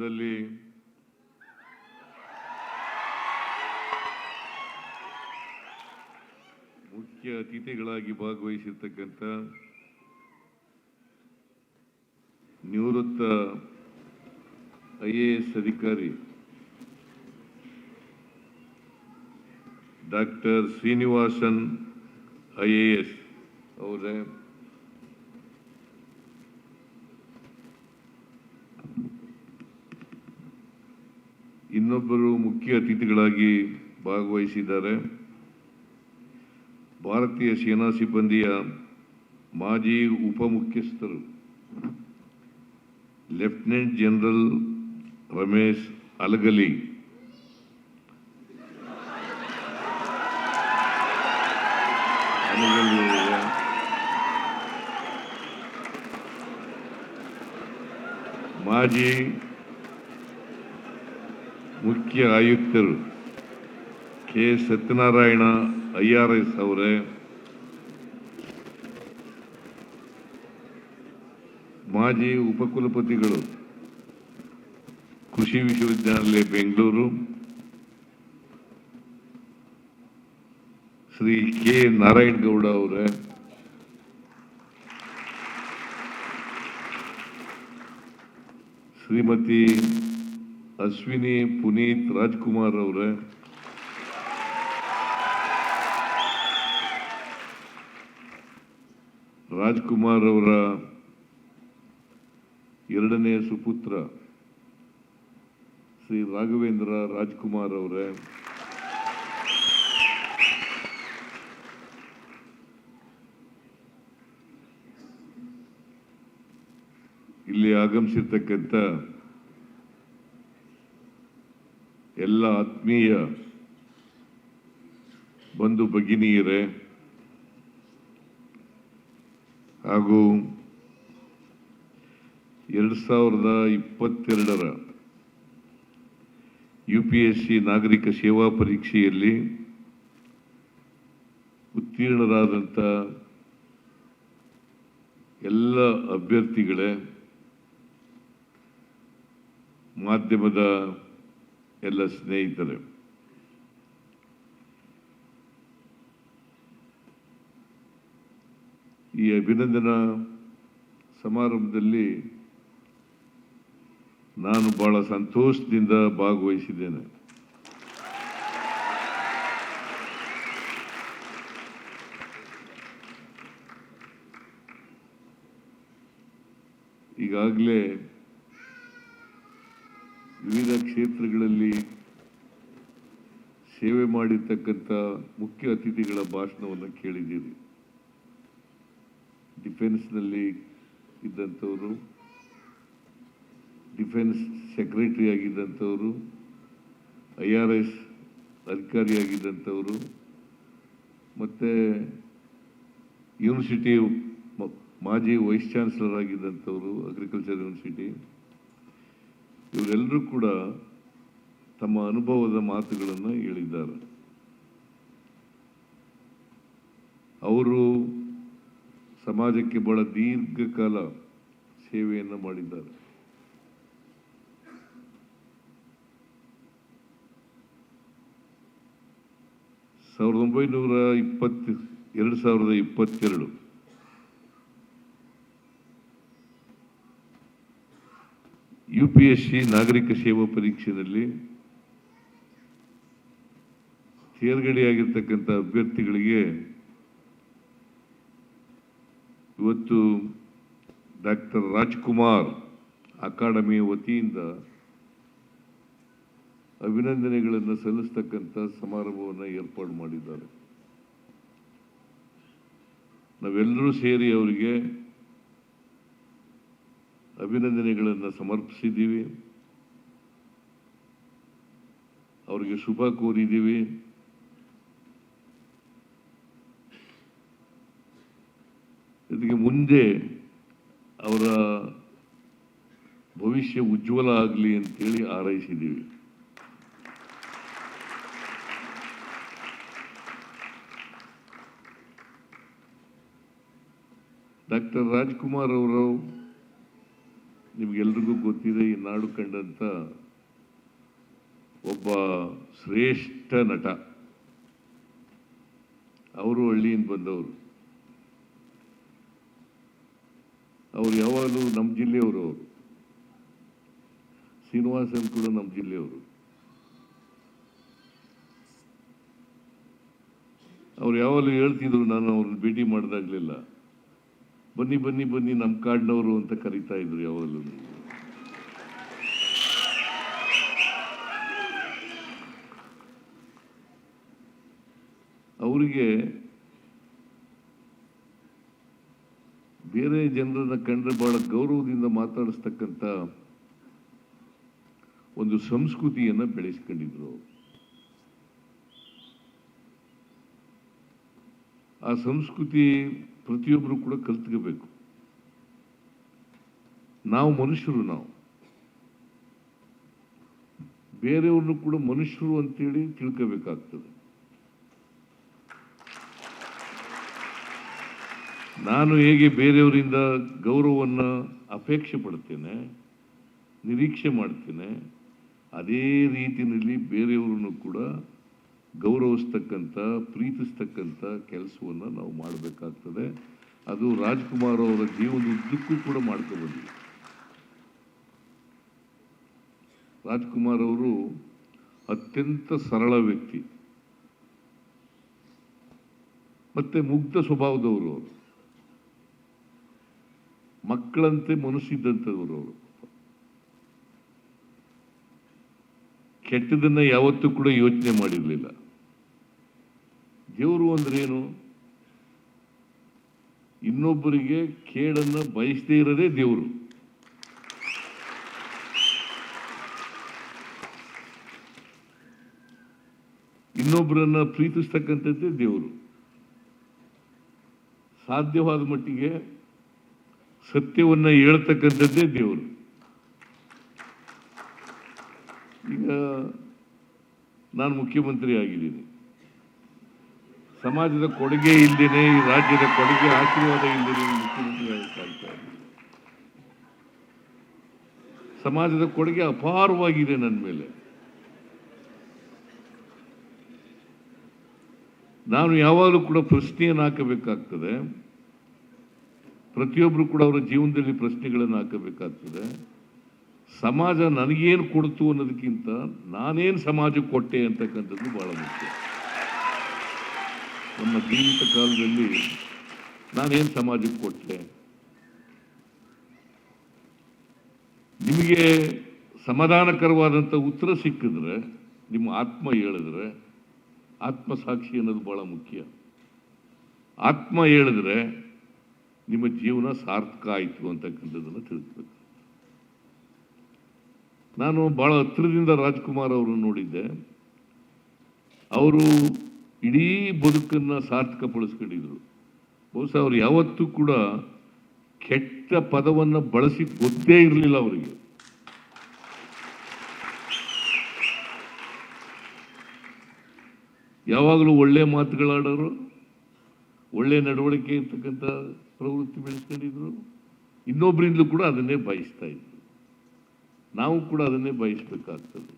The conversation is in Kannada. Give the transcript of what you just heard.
ಕಾರ್ಯಕ್ರಮದಲ್ಲಿ ಮುಖ್ಯ ಅತಿಥಿಗಳಾಗಿ ಭಾಗವಹಿಸಿರ್ತಕ್ಕಂಥ ನಿವೃತ್ತ IAS ಅಧಿಕಾರಿ ಡಾಕ್ಟರ್ ಶ್ರೀನಿವಾಸನ್ IAS ಅವರೇ, ಇನ್ನೊಬ್ಬರು ಮುಖ್ಯ ಅತಿಥಿಗಳಾಗಿ ಭಾಗವಹಿಸಿದ್ದಾರೆ. ಭಾರತೀಯ ಸೇನಾ ಸಿಬ್ಬಂದಿಯ ಮಾಜಿ ಉಪಮುಖ್ಯಸ್ಥರು ಲೆಫ್ಟಿನೆಂಟ್ ಜನರಲ್ ರಮೇಶ್ ಅಲಗಲಿ, ಮಾಜಿ ಮುಖ್ಯ ಆಯುಕ್ತರು ಕೆ ಸತ್ಯನಾರಾಯಣ IRS ಅವರೇ, ಮಾಜಿ ಉಪಕುಲಪತಿಗಳು ಕೃಷಿ ವಿಶ್ವವಿದ್ಯಾನಿಲಯ ಬೆಂಗಳೂರು ಶ್ರೀ ಕೆ ನಾರಾಯಣಗೌಡ ಅವರೇ, ಶ್ರೀಮತಿ ಅಶ್ವಿನಿ ಪುನೀತ್ ರಾಜ್ಕುಮಾರ್ ಅವರೇ, ರಾಜ್ಕುಮಾರ್ ಅವರ ಎರಡನೇ ಸುಪುತ್ರ ಶ್ರೀ ರಾಘವೇಂದ್ರ ರಾಜ್ಕುಮಾರ್ ಅವರೇ, ಇಲ್ಲಿ ಆಗಮಿಸಿರ್ತಕ್ಕಂಥ ಎಲ್ಲ ಆತ್ಮೀಯ ಬಂಧು ಭಗಿನಿಯರೇ ಹಾಗೂ 2022ರ UPSC ನಾಗರಿಕ ಸೇವಾ ಪರೀಕ್ಷೆಯಲ್ಲಿ ಉತ್ತೀರ್ಣರಾದಂಥ ಎಲ್ಲ ಅಭ್ಯರ್ಥಿಗಳೇ, ಮಾಧ್ಯಮದ ಎಲ್ಲ ಸ್ನೇಹಿತರೆ, ಈ ಅಭಿನಂದನಾ ಸಮಾರಂಭದಲ್ಲಿ ನಾನು ಬಹಳ ಸಂತೋಷದಿಂದ ಭಾಗವಹಿಸಿದ್ದೇನೆ. ಈಗಾಗಲೇ ವಿವಿಧ ಕ್ಷೇತ್ರಗಳಲ್ಲಿ ಸೇವೆ ಮಾಡಿರ್ತಕ್ಕಂಥ ಮುಖ್ಯ ಅತಿಥಿಗಳ ಭಾಷಣವನ್ನು ಕೇಳಿದ್ದೀರಿ. ಡಿಫೆನ್ಸ್ನಲ್ಲಿ ಇದ್ದಂಥವರು, ಡಿಫೆನ್ಸ್ ಸೆಕ್ರೆಟರಿ ಆಗಿದ್ದಂಥವರು, IRS ಅಧಿಕಾರಿಯಾಗಿದ್ದಂಥವರು, ಮತ್ತು ಯೂನಿವರ್ಸಿಟಿ ಮಾಜಿ ವೈಸ್ ಚಾನ್ಸಲರ್ ಆಗಿದ್ದಂಥವರು, ಅಗ್ರಿಕಲ್ಚರ್ ಯೂನಿವರ್ಸಿಟಿ, ಇವರೆಲ್ಲರೂ ಕೂಡ ತಮ್ಮ ಅನುಭವದ ಮಾತುಗಳನ್ನು ಹೇಳಿದ್ದಾರೆ. ಅವರು ಸಮಾಜಕ್ಕೆ ಬಹಳ ದೀರ್ಘಕಾಲ ಸೇವೆಯನ್ನು ಮಾಡಿದ್ದಾರೆ. ಸಾವಿರದ 2022 UPSC ನಾಗರಿಕ ಸೇವಾ ಪರೀಕ್ಷೆಯಲ್ಲಿ ತೇರ್ಗಡೆಯಾಗಿರ್ತಕ್ಕಂಥ ಅಭ್ಯರ್ಥಿಗಳಿಗೆ ಇವತ್ತು ಡಾಕ್ಟರ್ ರಾಜ್ಕುಮಾರ್ ಅಕಾಡೆಮಿ ವತಿಯಿಂದ ಅಭಿನಂದನೆಗಳನ್ನು ಸಲ್ಲಿಸ್ತಕ್ಕಂಥ ಸಮಾರಂಭವನ್ನು ಏರ್ಪಾಡು ಮಾಡಿದ್ದಾರೆ. ನಾವೆಲ್ಲರೂ ಸೇರಿ ಅವರಿಗೆ ಅಭಿನಂದನೆಗಳನ್ನು ಸಮರ್ಪಿಸಿದ್ದೀವಿ, ಅವರಿಗೆ ಶುಭ ಕೋರಿದ್ದೀವಿ. ಇದಕ್ಕೆ ಮುಂದೆ ಅವರ ಭವಿಷ್ಯ ಉಜ್ವಲ ಆಗಲಿ ಅಂತೇಳಿ ಹಾರೈಸಿದ್ದೀವಿ. ಡಾಕ್ಟರ್ ರಾಜ್ಕುಮಾರ್ ಅವರು ನಿಮಗೆಲ್ರಿಗೂ ಗೊತ್ತಿದೆ, ಈ ನಾಡು ಕಂಡಂಥ ಒಬ್ಬ ಶ್ರೇಷ್ಠ ನಟ. ಅವರು ಹಳ್ಳಿಯಿಂದ ಬಂದವರು. ಅವರು ಯಾವಾಗಲೂ ನಮ್ಮ ಜಿಲ್ಲೆಯವರು. ಅವರು ಶ್ರೀನಿವಾಸನ್ ಕೂಡ ನಮ್ಮ ಜಿಲ್ಲೆಯವರು. ಅವ್ರು ಯಾವಾಗಲೂ ಹೇಳ್ತಿದ್ರು, ನಾನು ಅವ್ರನ್ನ ಭೇಟಿ ಮಾಡಿದಾಗಲಿಲ್ಲ, ಬನ್ನಿ ಬನ್ನಿ ಬನ್ನಿ ನಮ್ಮ ಕಾಡಿನವರು ಅಂತ ಕರೀತಾ ಇದ್ರು ಯಾವಾಗಲೂ. ಅವರಿಗೆ ಬೇರೆ ಜನರನ್ನ ಕಂಡ್ರೆ ಬಹಳ ಗೌರವದಿಂದ ಮಾತಾಡಿಸ್ತಕ್ಕಂಥ ಒಂದು ಸಂಸ್ಕೃತಿಯನ್ನು ಬೆಳೆಸ್ಕೊಂಡಿದ್ರು. ಆ ಸಂಸ್ಕೃತಿ ಪ್ರತಿಯೊಬ್ಬರು ಕೂಡ ಕಲ್ತ್ಕೋಬೇಕು. ನಾವು ಮನುಷ್ಯರು, ನಾವು ಬೇರೆಯವ್ರನ್ನು ಕೂಡ ಮನುಷ್ಯರು ಅಂತೇಳಿ ತಿಳ್ಕೋಬೇಕಾಗ್ತದೆ. ನಾನು ಹೇಗೆ ಬೇರೆಯವರಿಂದ ಗೌರವವನ್ನು ಅಪೇಕ್ಷೆ ಪಡ್ತೇನೆ, ನಿರೀಕ್ಷೆ ಮಾಡ್ತೇನೆ, ಅದೇ ರೀತಿಯಲ್ಲಿ ಬೇರೆಯವರನ್ನು ಕೂಡ ಗೌರವಿಸ್ತಕ್ಕಂಥ, ಪ್ರೀತಿಸ್ತಕ್ಕಂಥ ಕೆಲಸವನ್ನು ನಾವು ಮಾಡಬೇಕಾಗ್ತದೆ. ಅದು ರಾಜ್ಕುಮಾರ್ ಅವರ ಜೀವನದುದ್ದಕ್ಕೂ ಕೂಡ ಮಾಡ್ಕೊಬಂದಿದೆ. ರಾಜ್ಕುಮಾರ್ ಅವರು ಅತ್ಯಂತ ಸರಳ ವ್ಯಕ್ತಿ, ಮತ್ತೆ ಮುಗ್ಧ ಸ್ವಭಾವದವರು. ಅವರು ಮಕ್ಕಳಂತೆ ಮನಸ್ಸಿದ್ದಂಥವ್ರು. ಅವರು ಕೆಟ್ಟದನ್ನ ಯಾವತ್ತೂ ಕೂಡ ಯೋಚನೆ ಮಾಡಿರಲಿಲ್ಲ. ದೇವರು ಅಂದ್ರೇನು? ಇನ್ನೊಬ್ಬರಿಗೆ ಕೇಡನ್ನ ಬಯಸದೇ ಇರೋದೇ ದೇವರು. ಇನ್ನೊಬ್ಬರನ್ನ ಪ್ರೀತಿಸ್ತಕ್ಕಂಥದ್ದೇ ದೇವರು. ಸಾಧ್ಯವಾದ ಮಟ್ಟಿಗೆ ಸತ್ಯವನ್ನ ಹೇಳ್ತಕ್ಕಂಥದ್ದೇ ದೇವರು. ಈಗ ನಾನು ಮುಖ್ಯಮಂತ್ರಿ ಆಗಿದ್ದೀನಿ. ಸಮಾಜದ ಕೊಡುಗೆ ಇಲ್ಲದೇನೆ, ಈ ರಾಜ್ಯದ ಕೊಡುಗೆ ಆಶೀರ್ವಾದ ಇಲ್ಲದೇನೆ ಮುಖ್ಯಮಂತ್ರಿ ಆಗಕ್ಕಾಗ್ತಾ ಇಲ್ಲ. ಸಮಾಜದ ಕೊಡುಗೆ ಅಪಾರವಾಗಿದೆ ನನ್ನ ಮೇಲೆ. ನಾನು ಯಾವಾಗಲೂ ಕೂಡ ಪ್ರಶ್ನೆಯನ್ನು ಹಾಕಬೇಕಾಗ್ತದೆ. ಪ್ರತಿಯೊಬ್ಬರು ಕೂಡ ಅವರ ಜೀವನದಲ್ಲಿ ಪ್ರಶ್ನೆಗಳನ್ನು ಹಾಕಬೇಕಾಗ್ತದೆ. ಸಮಾಜ ನನಗೇನು ಕೊಡ್ತು ಅನ್ನೋದಕ್ಕಿಂತ ನಾನೇನು ಸಮಾಜಕ್ಕೆ ಕೊಟ್ಟೆ ಅಂತಕ್ಕಂಥದ್ದು ಬಹಳ ಮುಖ್ಯ. ನಮ್ಮ ಜೀವಿತ ಕಾಲದಲ್ಲಿ ನಾನೇನು ಸಮಾಜಕ್ಕೆ ಕೊಟ್ಟೆ? ನಿಮಗೆ ಸಮಾಧಾನಕರವಾದಂಥ ಉತ್ತರ ಸಿಕ್ಕಿದ್ರೆ, ನಿಮ್ಮ ಆತ್ಮ ಹೇಳಿದ್ರೆ, ಆತ್ಮಸಾಕ್ಷಿ ಅನ್ನೋದು ಬಹಳ ಮುಖ್ಯ. ಆತ್ಮ ಹೇಳಿದ್ರೆ ನಿಮ್ಮ ಜೀವನ ಸಾರ್ಥಕ ಆಯಿತು ಅಂತಕ್ಕಂಥದ್ದನ್ನು ತಿಳಿಸ್ಬೇಕು. ನಾನು ಬಹಳ ಹತ್ತಿರದಿಂದ ರಾಜ್ಕುಮಾರ್ ಅವರನ್ನು ನೋಡಿದ್ದೆ. ಅವರು ಇಡೀ ಬದುಕನ್ನು ಸಾರ್ಥಕಪಡಿಸ್ಕೊಂಡಿದ್ರು. ಬಹುಶಃ ಅವರು ಯಾವತ್ತೂ ಕೂಡ ಕೆಟ್ಟ ಪದವನ್ನು ಬಳಸಿ ಗೊತ್ತೇ ಇರಲಿಲ್ಲ ಅವರಿಗೆ. ಯಾವಾಗಲೂ ಒಳ್ಳೆ ಮಾತುಗಳಾಡೋರು, ಒಳ್ಳೆ ನಡವಳಿಕೆ ಇರ್ತಕ್ಕಂಥ ಪ್ರವೃತ್ತಿ ಬೆಳೆಸ್ಕೊಂಡಿದ್ರು. ಇನ್ನೊಬ್ಬರಿಂದಲೂ ಕೂಡ ಅದನ್ನೇ ಬಯಸ್ತಾ ಇದ್ರು. ನಾವು ಕೂಡ ಅದನ್ನೇ ಬಯಸಬೇಕಾಗ್ತದೆ.